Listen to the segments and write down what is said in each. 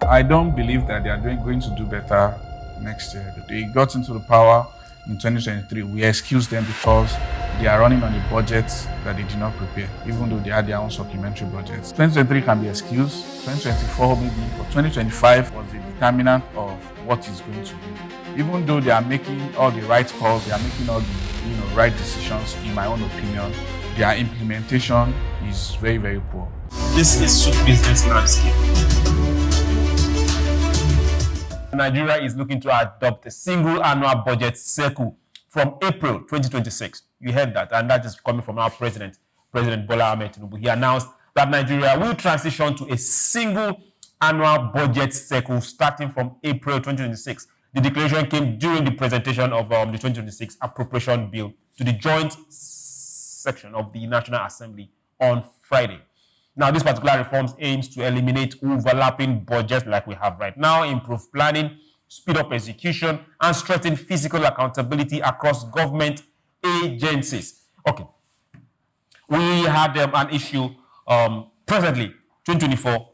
I don't believe that they are going to do better next year. They got into the power in 2023. We excuse them because they are running on a budget that they did not prepare, even though they had their own supplementary budgets. 2023 can be excused, 2024 maybe, but 2025 was the determinant of what is going to be. Even though they are making all the right calls, they are making all the right decisions, in my own opinion, their implementation is very, very poor. This is Soup Business Landscape. Nigeria is looking to adopt a single annual budget cycle from April 2026. You heard that, and that is coming from our President Bola Ahmed Tinubu. He announced that Nigeria will transition to a single annual budget cycle starting from April 2026. The declaration came during the presentation of the 2026 appropriation bill to the joint section of the National Assembly on Friday. Now, this particular reforms aims to eliminate overlapping budgets like we have right now, improve planning, speed up execution, and strengthen fiscal accountability across government agencies. Okay. We had an issue presently, 2024,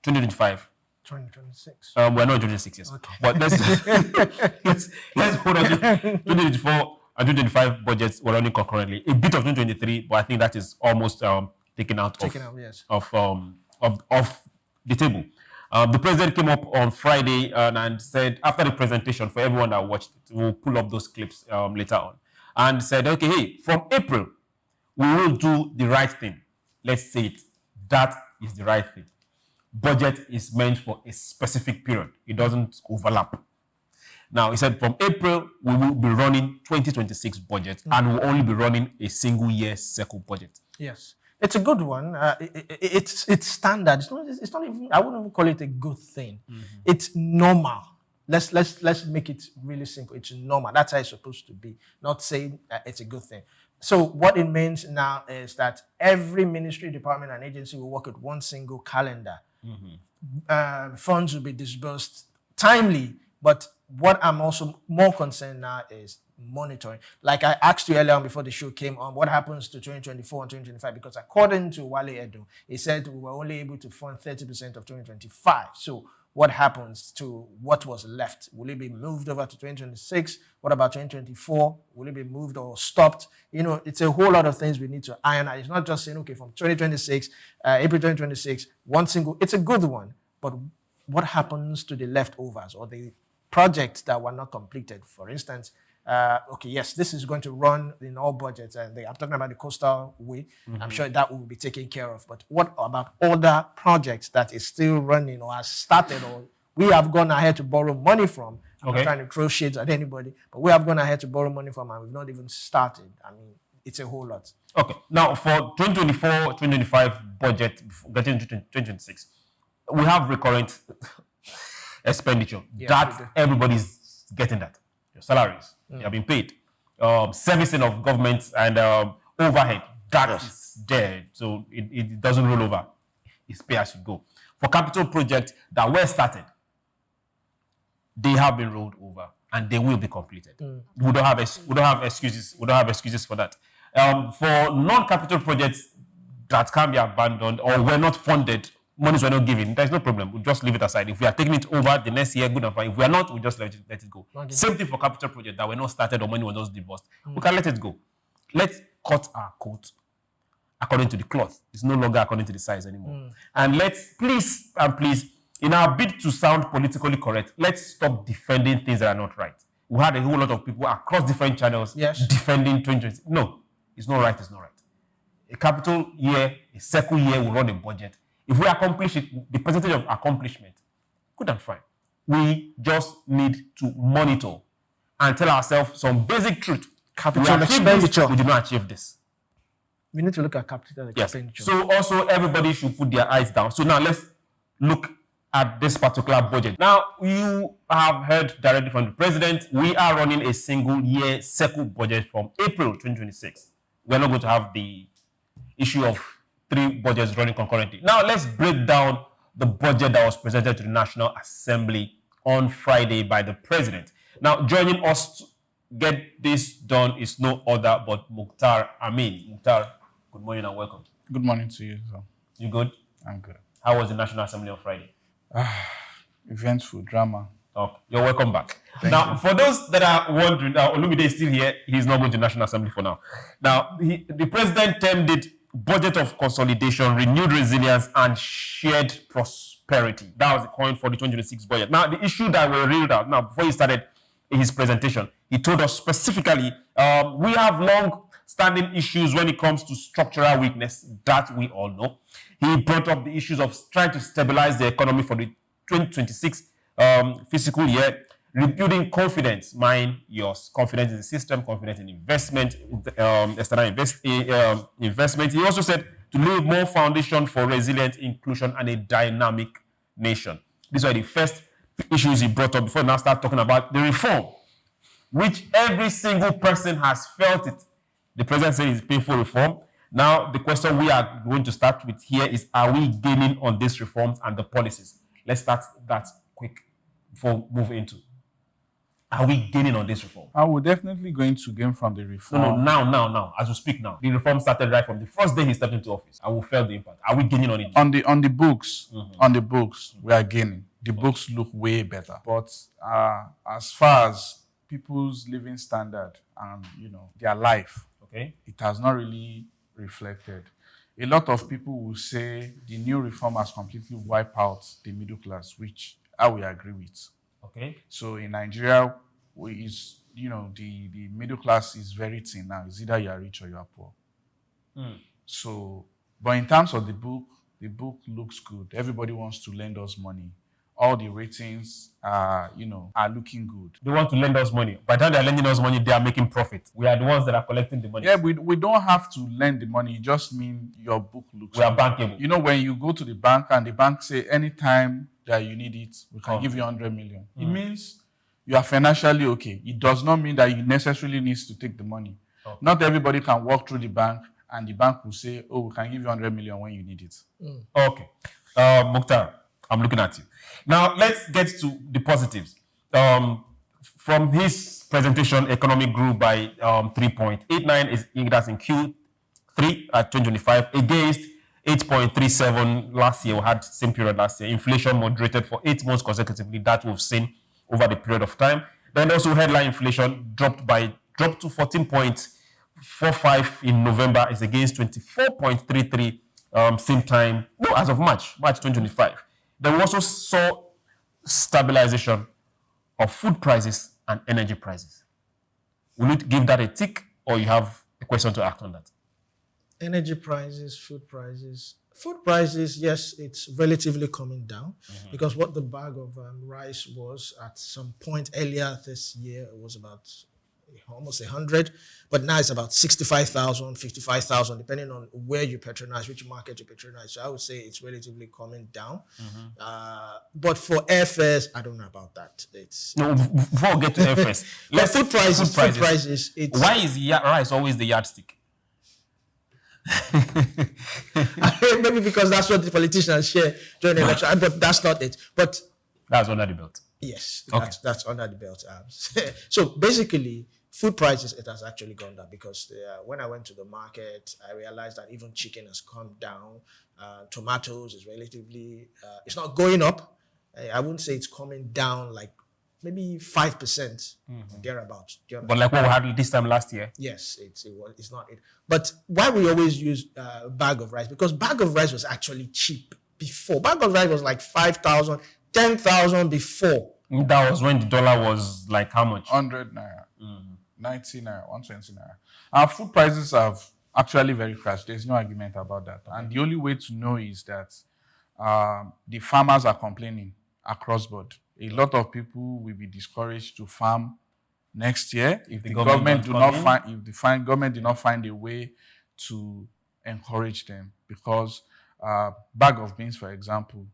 2025. 2026. We're not in 2026, yes. Okay. But let's hold on to 2024 and 2025 budgets were running concurrently. A bit of 2023, but I think that is almost taken out yes. of the table. The president came up on Friday and said, after the presentation, for everyone that watched it, we'll pull up those clips later on, and said, okay, hey, from April, we will do the right thing. Let's say it. That is the right thing. Budget is meant for a specific period. It doesn't overlap. Now, he said from April, we will be running 2026 budget and we'll only be running a single year cycle budget. Yes. It's a good one. It's standard. It's not even, I wouldn't even call it a good thing. Mm-hmm. It's normal. Let's make it really simple. It's normal. That's how it's supposed to be. Not saying it's a good thing. So what it means now is that every ministry, department, and agency will work with one single calendar. Mm-hmm. Funds will be disbursed timely. But what I'm also more concerned now is monitoring. Like I asked you earlier on before the show came on, what happens to 2024 and 2025? Because according to Wale Edo, he said we were only able to fund 30% of 2025. So what happens to what was left? Will it be moved over to 2026? What about 2024? Will it be moved or stopped? It's a whole lot of things we need to iron out. It's not just saying, okay, from 2026, April 2026, one single, it's a good one. But what happens to the leftovers or the projects that were not completed? For instance, okay, yes, this is going to run in all budgets, and I'm talking about the coastal way. Mm-hmm. I'm sure that will be taken care of. But what about other projects that is still running or has started, or we have gone ahead to borrow money from? I'm not trying to throw shades at anybody, but we have gone ahead to borrow money from, and we've not even started. I mean, it's a whole lot. Okay, now for 2024-2025 budget, getting into 2026, we have recurrent expenditure. Yeah, that everybody's getting that. Your salaries, you have been paid. Servicing of government and overhead, that is there. So it doesn't roll over. It's pay as you go. For capital projects that were started, they have been rolled over and they will be completed. We don't have excuses. We don't have excuses for that. For non-capital projects that can be abandoned or were not funded, monies were not given, there's no problem. We'll just leave it aside. If we are taking it over the next year, good and fine. If we are not, we'll just let it go. Okay. Same thing for capital projects that were not started or money was not disbursed. We can let it go. Let's cut our coat according to the cloth. It's no longer according to the size anymore. And let's, please, in our bid to sound politically correct, let's stop defending things that are not right. We had a whole lot of people across different channels defending 2020. No, it's not right, it's not right. A capital year, a cycle year will run a budget. If we accomplish it, the percentage of accomplishment, good and fine. We just need to monitor and tell ourselves some basic truth. Capital expenditure. We did not achieve this. We need to look at capital expenditure. So also everybody should put their eyes down. So now let's look at this particular budget. Now you have heard directly from the president, we are running a single year cycle budget from April 2026. We're not going to have the issue of 3 budgets running concurrently. Now let's break down the budget that was presented to the National Assembly on Friday by the president. Now joining us to get this done is no other but Mukhtar Amin. Mukhtar, good morning and welcome. Good morning to you. You good? I'm good. How was the National Assembly on Friday? Eventful drama. Okay, you're welcome back. Now, for those that are wondering, Olumide is still here. He's not going to National Assembly for now. Now, the president termed it budget of consolidation, renewed resilience, and shared prosperity. That was the coin for the 2026 budget. Now, the issue that we reeled out, now, before he started his presentation, he told us specifically, we have long-standing issues when it comes to structural weakness that we all know. He brought up the issues of trying to stabilize the economy for the 2026 fiscal year, rebuilding confidence, mind yours, confidence in the system, confidence in investment, external investment. He also said to lay more foundation for resilient inclusion and a dynamic nation. These were the first issues he brought up before we now start talking about the reform, which every single person has felt it. The president said it's painful reform. Now, the question we are going to start with here is, are we gaining on these reforms and the policies? Let's start that quick before moving into. Are we gaining on this reform? I will definitely going to gain from the reform. No, now, as we speak now. The reform started right from the first day he stepped into office. I will feel the impact. Are we gaining on it? On the books, we are gaining. The books look way better. But as far as people's living standard and their life, okay, it has not really reflected. A lot of people will say the new reform has completely wiped out the middle class, which I will agree with. Okay. So in Nigeria, the middle class is very thin now. It's either you are rich or you are poor. So, but in terms of the book looks good. Everybody wants to lend us money. All the ratings are looking good. They want to lend us money. By the time they're lending us money, they are making profit. We are the ones that are collecting the money. Yeah, we don't have to lend the money. It just means your book looks We are bankable. When you go to the bank and the bank say anytime that you need it, we can give you 100 million. It means you are financially okay. It does not mean that you necessarily need to take the money. Okay. Not everybody can walk through the bank and the bank will say, oh, we can give you 100 million when you need it. Okay. Mukhtar, I'm looking at you. Now, let's get to the positives. From his presentation, economy grew by 3.89. That's in Q3 at 2025 against 8.37 last year. We had the same period last year. Inflation moderated for 8 months consecutively. That we've seen over the period of time. Then also headline inflation dropped to 14.45 in November. Is against 24.33 same time. No, as of March 2025. Then we also saw stabilization of food prices and energy prices. Will you give that a tick, or you have a question to act on that? Energy prices, food prices. Food prices, yes, it's relatively coming down because what the bag of rice was at some point earlier this year, it was about almost 100, but now it's about 65,000, 55,000, depending on where you patronize, which market you patronize. So I would say it's relatively coming down. But for airfares, I don't know about that. No, before we get to airfares, let's food prices. Why is rice always the yardstick? Maybe because that's what the politicians share during the election, but that's not it. But that's under the belt. Yes, okay. That's under the belt. So basically, food prices, it has actually gone down because when I went to the market, I realized that even chicken has come down. Tomatoes is relatively, it's not going up. I wouldn't say it's coming down like maybe 5% thereabouts. But like what we had this time last year? Yes, it's not it. But why we always use bag of rice? Because bag of rice was actually cheap before. Bag of rice was like 5,000, 10,000 before. That was when the dollar was like how much? 100 naira, 90 naira, 120 naira. Our food prices have actually very crashed. There's no argument about that. And the only way to know is that the farmers are complaining across board. A lot of people will be discouraged to farm next year if the government do not find a way to encourage them. Because bag of beans, for example,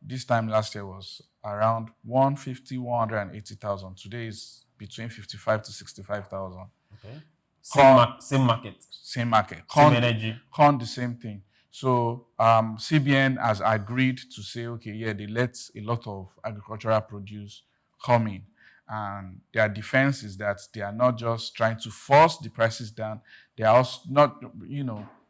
this time last year was around 150, 180,000. Today is between 55 to 65,000. Okay. Same market. Same market. Same energy. Corn, the same thing. So CBN has agreed to say, okay, yeah, they let a lot of agricultural produce come in. And their defense is that they are not just trying to force the prices down. They are also not,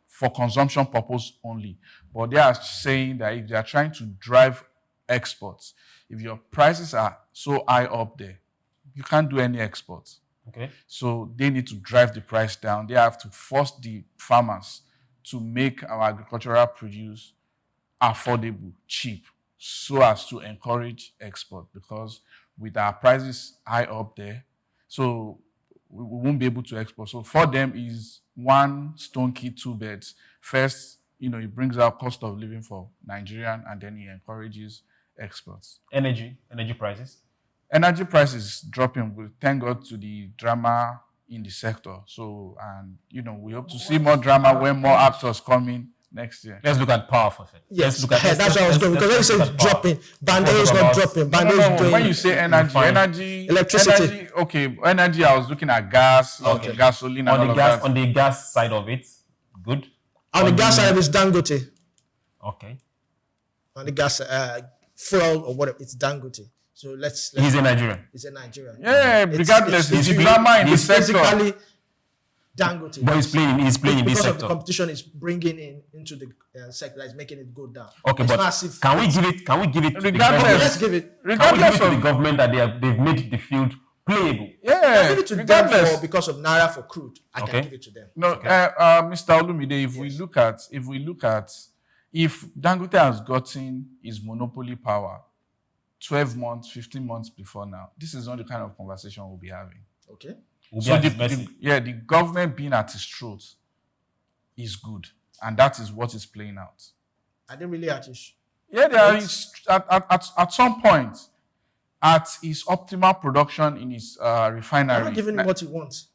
for consumption purpose only. But they are saying that if they are trying to drive exports. If your prices are so high up there, you can't do any exports. Okay. So they need to drive the price down. They have to force the farmers to make our agricultural produce affordable, cheap, so as to encourage export. Because with our prices high up there, so we won't be able to export. So for them is one stone key, two beds. First, it brings out cost of living for Nigerian, and then it encourages exports. Energy prices. Energy prices dropping. We thank God to the drama in the sector. So, and we hope to see more drama when more actors come in next year. Let's look at power for it. Yes, that's what I was going. Because when you say dropping, Bando is not dropping. Bando is doing. When you say energy, electricity. Energy. I was looking at gas, gasoline, on the gas. On the gas side of it, good. On the gas side, it's Dangote. Okay. On the gas, fuel or whatever, it's Dangote. So let's he's a Nigerian. He's a Nigerian. Yeah, regardless, it's drama in the sector. Basically Dangote. But he's playing in this sector. Because of the competition is bringing into the sector, it's making it go down. Okay, it's but massive. Can we give it to the regardless, government? Let's give it. Regardless of the government that they've made the field playable. Yeah, give it to them because of Naira for crude. I can give it to them. No, Mr. Olumide, if we look at if Dangote has gotten his monopoly power 12 months, 15 months before now, this is not the kind of conversation we'll be having. Okay. So the government being at his throat is good, and that is what is playing out. Are they really at his? Yeah, they are at some point at his optimal production in his refinery. We're not giving him what he wants.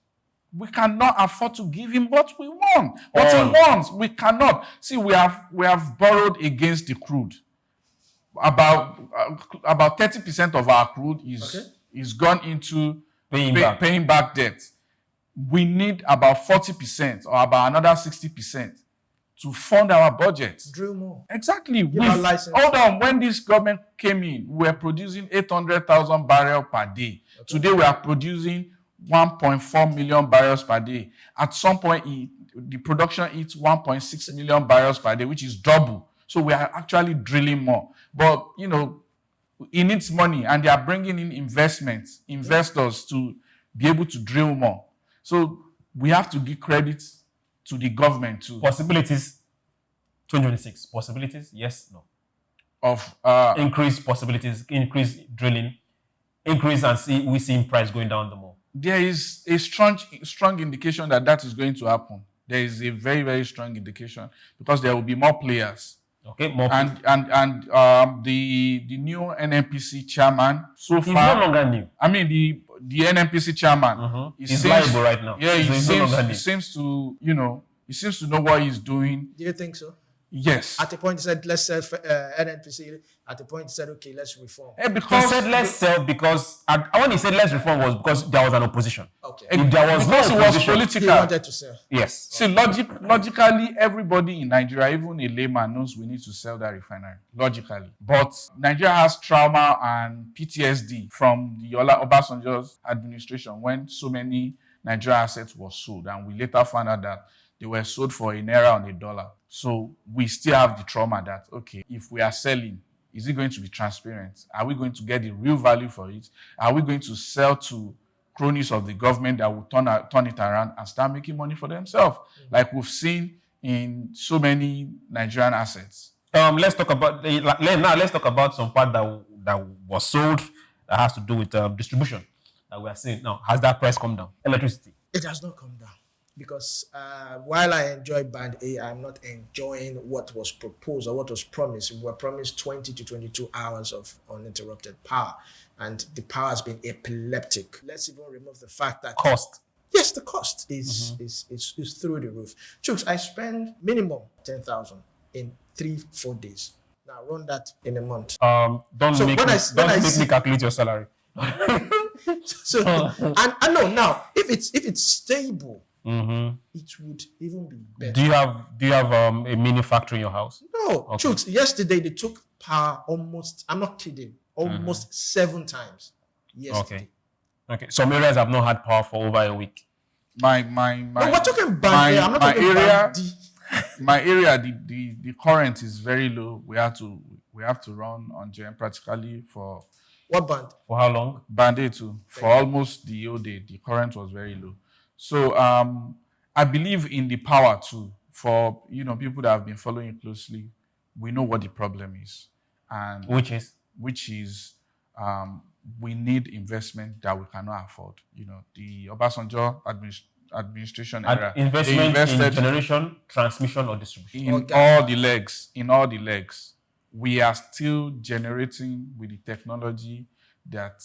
We cannot afford to give him what we want. What he wants, we cannot. See, we have borrowed against the crude. About 30% of our crude is gone into paying back debt. We need about 40% or about another 60% to fund our budget. Drill more. Exactly. Hold on. When this government came in, we were producing 800,000 barrels per day. Okay. Today we are producing 1.4 million barrels per day. At some point, the production hits 1.6 million barrels per day, which is double. So we are actually drilling more. But, it needs money, and they are bringing in investors to be able to drill more. So we have to give credit to the government too. Possibilities, 2026. Possibilities, yes, no. Of increased possibilities, increased drilling, increase and we see price going down the more. There is a strong indication that is going to happen. There is a very, very strong indication because there will be more players. Okay, more and the new NNPC chairman he's no longer new. I mean the NNPC chairman he's liable right now. Yeah, he seems to know what he's doing. Do you think so? Yes. At the point he said let's sell NNPC. At the point he said okay, let's reform. Because he said let's sell because when he said let's reform was because there was an opposition. Okay. If there was because no it was opposition, political. He wanted to sell. Yes. See, logically, everybody in Nigeria, even a layman, knows we need to sell that refinery. Logically. But Nigeria has trauma and PTSD from the Obasanjo's administration when so many Nigerian assets were sold, and we later found out that they were sold for a naira on a dollar. So we still have the trauma that, okay, if we are selling, is it going to be transparent? Are we going to get the real value for it? Are we going to sell to cronies of the government that will turn it around and start making money for themselves, like we've seen in so many Nigerian assets? Let's talk about some part that was sold that has to do with distribution that we are seeing now. Has that price come down? Electricity. It has not come down. Because while I enjoy Band A, I'm not enjoying what was proposed or what was promised. We were promised 20 to 22 hours of uninterrupted power, and the power has been epileptic. Let's even remove the fact that cost. Yes, the cost is through the roof. Chooks, I spend minimum 10,000 in 3-4 days. Now run that in a month. Don't make me calculate your salary. So and no, now if it's stable. It would even be better. Do you have a mini factory in your house? No. Okay. Chooks, yesterday they took power almost, I'm not kidding, almost 7 times yesterday. Okay. Some areas have not had power for over a week. My no, we're talking about I'm not talking about my area, the current is very low. We have to We have to run on GM practically for What band? For how long? band A too. For almost the whole day, the current was very low. So I believe in the power too. For people that have been following it closely, we know what the problem is, and Which is we need investment that we cannot afford. The Obasanjo administration era, they investment invested in generation, transmission, or distribution. in all the legs. In all the legs, we are still generating with the technology that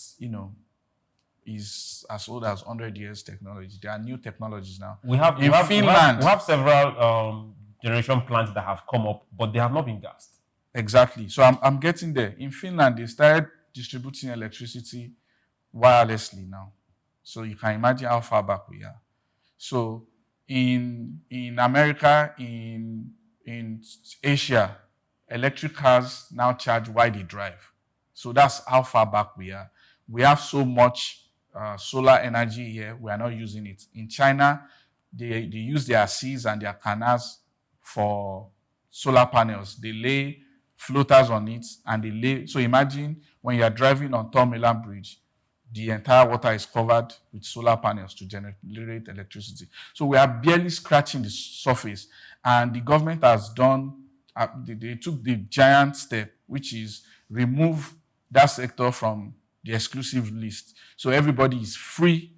is as old as 100 years technology. There are new technologies now. We have In Finland, we have several generation plants that have come up, but they have not been gassed. exactly. So I'm getting there. In Finland, they started distributing electricity wirelessly now. So you can imagine how far back we are. So in America, in Asia, electric cars now charge while they drive. So that's how far back we are. We have so much solar energy here, we are not using it. In China, they use their seas and their canals for solar panels. They lay floaters on it and they lay. So imagine when you are driving on Tom Milan Bridge, the entire water is covered with solar panels to generate electricity. So we are barely scratching the surface. And the government has done, they took the giant step, which is remove that sector from the exclusive list. So everybody is free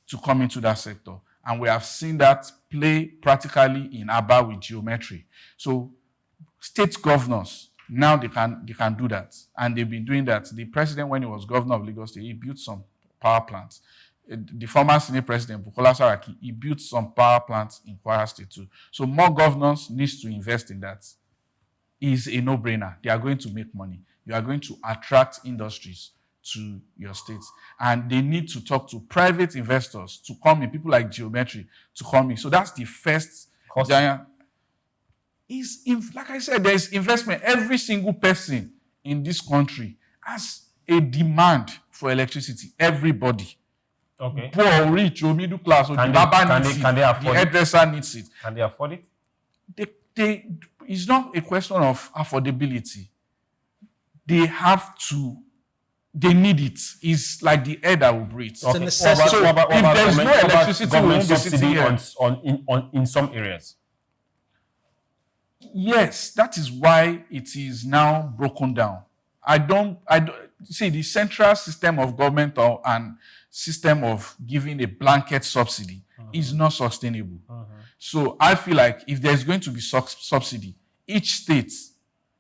to come into that sector. And we have seen that play practically in Aba with geometry. So state governors, now they can do that. And they've been doing that. The president, when he was governor of Lagos State, he built some power plants. The former Senate President, Bukola Saraki, he built some power plants in Kwara State too. So more governors needs to invest in that. It's a no-brainer. They are going to make money. You are going to attract industries to your states. And they need to talk to private investors to come in, people like Geometry to come in. So that's the first giant. Like I said, there's investment. Every single person in this country has a demand for electricity. Everybody. Okay. Poor, rich, or middle class, or Can the baba they needs it. afford The it? hairdresser needs it. Can they afford it? It's not a question of affordability. They need it. It's like the air that will breathe. It's a necessity. So if there's no electricity, we government won't be sitting subsidy here. in some areas? Yes, that is why it is now broken down. I don't see the central system of government and system of giving a blanket subsidy is not sustainable. So I feel like if there's going to be subsidy, each state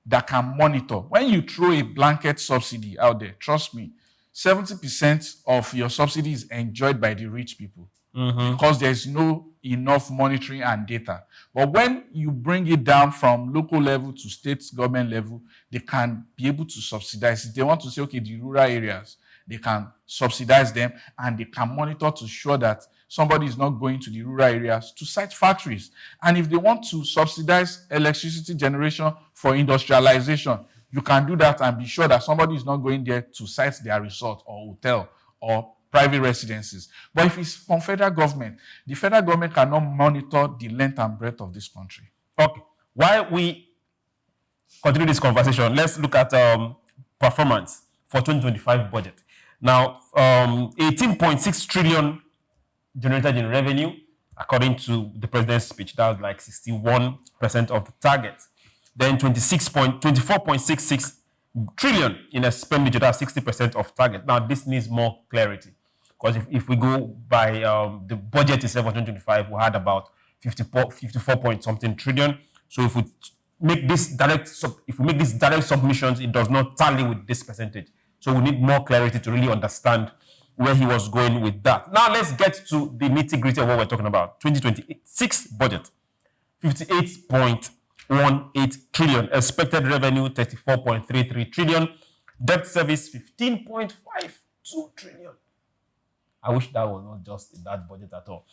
that can monitor, when you throw a blanket subsidy out there, trust me, 70% of your subsidy is enjoyed by the rich people because there's no enough monitoring and data. But when you bring it down from local level to state government level, they can be able to subsidize. If they want to say, okay, the rural areas, they can subsidize them and they can monitor to ensure that somebody is not going to the rural areas to site factories. And if they want to subsidize electricity generation for industrialization, you can do that and be sure that somebody is not going there to site their resort or hotel or private residences. But if it's from federal government, the federal government cannot monitor the length and breadth of this country. Okay. While we continue this conversation, let's look at performance for 2025 budget. Now, 18.6 trillion generated in revenue, according to the president's speech. That was like 61% of the target. Then 24.66 trillion in expenditure, that's 60% of target. Now, this needs more clarity. Because if we go by the budget itself for 2025, we had about 54 point something trillion. So if we make this direct submissions, it does not tally with this percentage. So we need more clarity to really understand where he was going with that. Now let's get to the nitty-gritty of what we're talking about. 2026 budget, 58.18 trillion. Expected revenue, 34.33 trillion. Debt service, 15.52 trillion. I wish that was not just in that budget at all.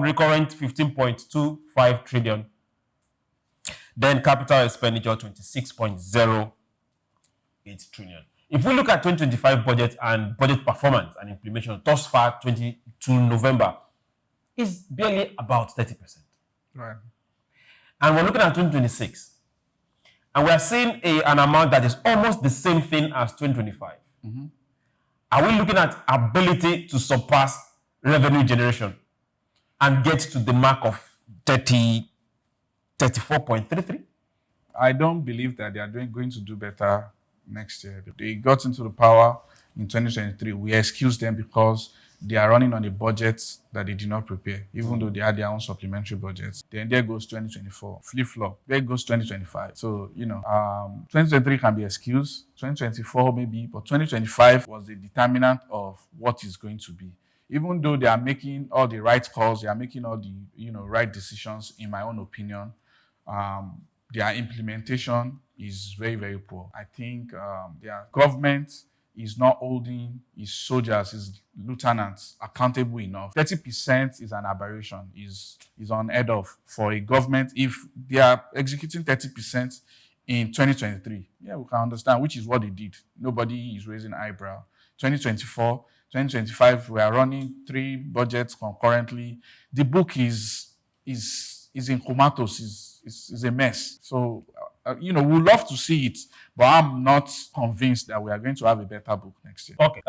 Recurrent, 15.25 trillion. Then capital expenditure, 26.08 trillion. If we look at 2025 budget and budget performance and implementation thus far, 22 November, is barely about 30%. Right. And we're looking at 2026. And we are seeing an amount that is almost the same thing as 2025. Are we looking at ability to surpass revenue generation and get to the mark of 34.33? I don't believe that they are going to do better next year. They got into the power in 2023. We excuse them because they are running on a budget that they did not prepare, even though they had their own supplementary budgets. Then there goes 2024, flip-flop. There goes 2025. So, 2023 can be excused, 2024 maybe, but 2025 was the determinant of what is going to be. Even though they are making all the right calls, they are making all the, right decisions, in my own opinion, their implementation is very, very poor. I think their government is not holding its soldiers, its lieutenants accountable enough. 30% is an aberration, is unheard of for a government. If they are executing 30% in 2023, we can understand, which is what they did. Nobody is raising eyebrow. 2024, 2025, we are running 3 budgets concurrently. The book is in comatose, is a mess. So, we love to see it, but I'm not convinced that we are going to have a better book next year. Okay.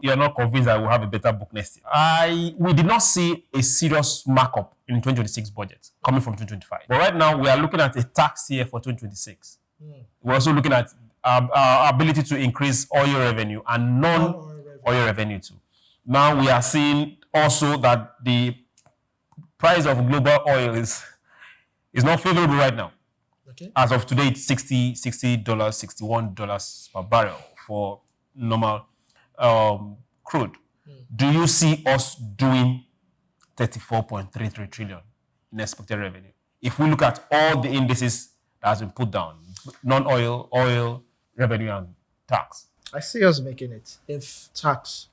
You're not convinced that we'll have a better book next year. We did not see a serious markup in 2026 budget coming from 2025. But right now, we are looking at a tax year for 2026. We're also looking at our ability to increase oil revenue and non-oil revenue too. Now we are seeing also that the price of global oil is not favorable right now. Okay. As of today, it's $60, $61 per barrel for normal crude. Do you see us doing 34.33 trillion in expected revenue? If we look at all the indices that has been put down, non-oil, oil, revenue, and tax. I see us making it. If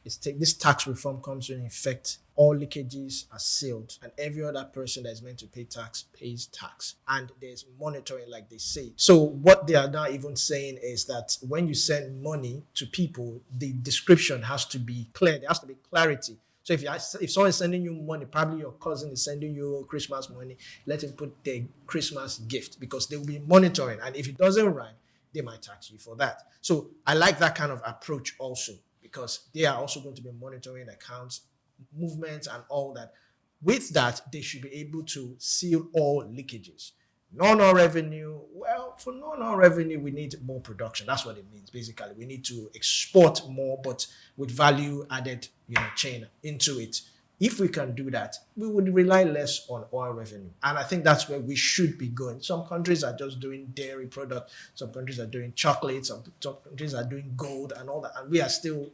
this tax reform comes into effect, all leakages are sealed, and every other person that is meant to pay tax pays tax, and there's monitoring, like they say. So what they are now even saying is that when you send money to people, the description has to be clear. There has to be clarity. So if someone is sending you money, probably your cousin is sending you Christmas money, let him put their Christmas gift, because they will be monitoring, and if it doesn't rhyme, they might tax you for that. So I like that kind of approach also, because they are also going to be monitoring accounts, movements, and all that. With that, they should be able to seal all leakages. Non-oil revenue, well, for non-oil revenue, we need more production. That's what it means, basically. We need to export more, but with value added, chain into it. If we can do that, we would rely less on oil revenue. And I think that's where we should be going. Some countries are just doing dairy products. Some countries are doing chocolate. Some countries are doing gold and all that. And we are still,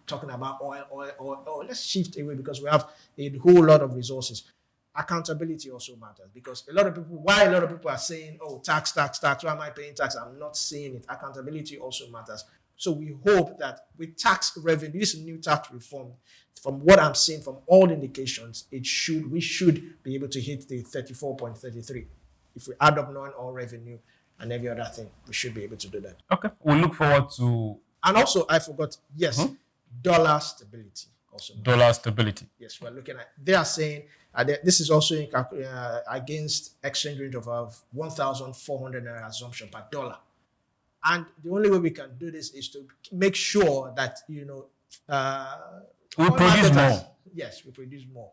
talking about oil. Let's shift away, because we have a whole lot of resources. Accountability also matters, because a lot of people are saying, oh, tax, why am I paying tax? I'm not seeing it. Accountability also matters. So we hope that with tax revenue, this new tax reform, from what I'm seeing from all indications, we should be able to hit the 34.33. If we add up non-oil revenue and every other thing, we should be able to do that. Okay. We'll look forward to... And also, I forgot, yes, dollar stability. Also, dollar stability. Yes, we're looking at, they are saying, this is also against exchange rate of 1,400 naira assumption per dollar. And the only way we can do this is to make sure that, we produce more. Yes, we produce more.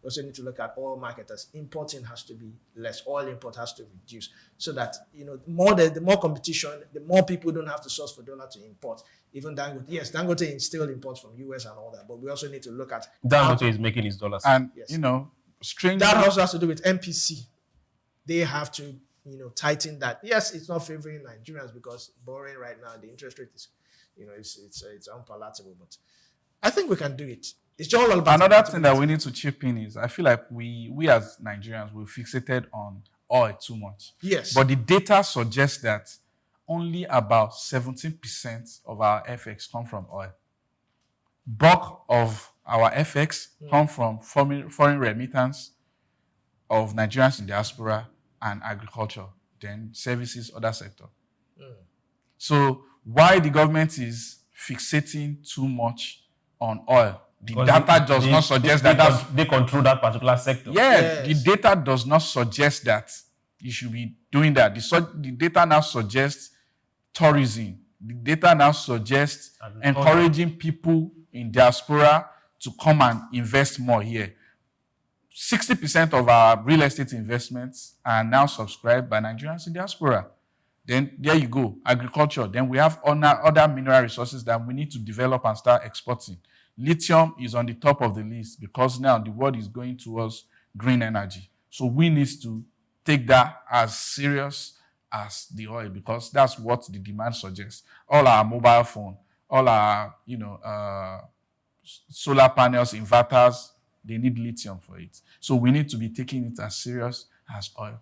We also need to look at oil marketers. Importing has to be less. Oil import has to reduce, so that, the more competition, the more people don't have to source for dollar to import. Even Dangote, yes, Dangote still imports from US and all that, but we also need to look at Dangote is making his dollars. And, yes. strange. That also has to do with MPC. They have to, tighten that. Yes, it's not favoring Nigerians, because borrowing right now, the interest rate is, it's unpalatable. But I think we can do it. It's all about another thing that we need to chip in is, I feel like we as Nigerians, we're fixated on oil too much. Yes. But the data suggests that only about 17% of our FX come from oil. Bulk of our FX come from foreign remittance of Nigerians in diaspora and agriculture, then services, other sector. So why the government is fixating too much on oil? The data does not suggest that they control that particular sector. Yeah, yes. The data does not suggest that You should be doing that. The data now suggests tourism. The data now suggests encouraging people in diaspora to come and invest more here. 60% of our real estate investments are now subscribed by Nigerians in diaspora. Then there you go, agriculture. Then we have other mineral resources that we need to develop and start exporting. Lithium is on the top of the list because now the world is going towards green energy. So we need to take that as serious as the oil because that's what the demand suggests. All our mobile phone, all our solar panels, inverters, they need lithium for it. So we need to be taking it as serious as oil.